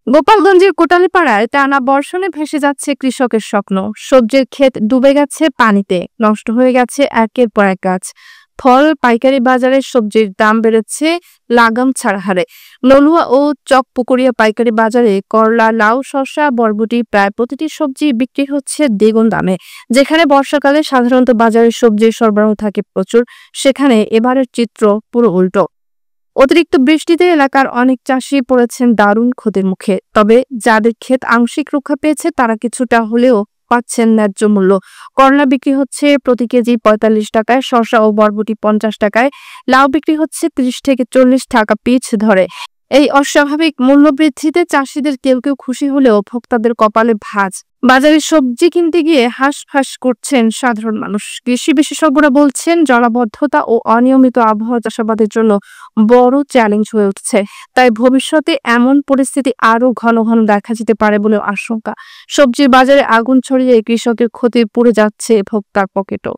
গোপালগঞ্জের কোটালীপাড়ায় টানা বর্ষণে ভেসে যাচ্ছে কৃষকের স্বপ্ন। সবজির ক্ষেত ডুবে গেছে পানিতে, নষ্ট হয়ে গেছে একের পর এক গাছ। ফল পাইকারি বাজারে সবজির দাম বেড়েছে লাগাম ছাড়া হারে। নলুয়া ও চকপুকুরিয়া পাইকারি বাজারে করলা, লাউ, শসা, বরবটি প্রায় প্রতিটি সবজি বিক্রি হচ্ছে দ্বিগুণ দামে। যেখানে বর্ষাকালে সাধারণত বাজারে সবজির সরবরাহ থাকে প্রচুর, সেখানে এবারের চিত্র পুরো উল্টো। অতিরিক্ত বৃষ্টিতে এলাকার অনেক চাষি পড়েছেন দারুণ ক্ষতির মুখে। তবে যাদের ক্ষেত আংশিক রক্ষা পেয়েছে তারা কিছুটা হলেও পাচ্ছেন ন্যায্য মূল্য। করলা বিক্রি হচ্ছে প্রতি কেজি ৪৫ টাকায়, শসা ও বরবটি ৫০ টাকায়, লাউ বিক্রি হচ্ছে ৩০ থেকে ৪০ টাকা পিচ ধরে। এই অস্বাভাবিক মূল্য বৃদ্ধিতে চাষিদের কেউ কেউ খুশি হলেও ভোক্তাদের কপালে ভাঁজ। বাজারে সবজি কিনতে গিয়ে হাঁসফাঁস করছেন সাধারণ মানুষ। কৃষি বিশেষজ্ঞরা বলছেন জলাবদ্ধতা ও অনিয়মিত আবহাওয়া চাষাবাদের জন্য বড় চ্যালেঞ্জ হয়ে উঠছে। তাই ভবিষ্যতে এমন পরিস্থিতি আরো ঘন ঘন দেখা যেতে পারে বলে আশঙ্কা। সবজির বাজারে আগুন ছড়িয়ে কৃষকের ক্ষতি পড়ে যাচ্ছে ভোক্তার পকেটও।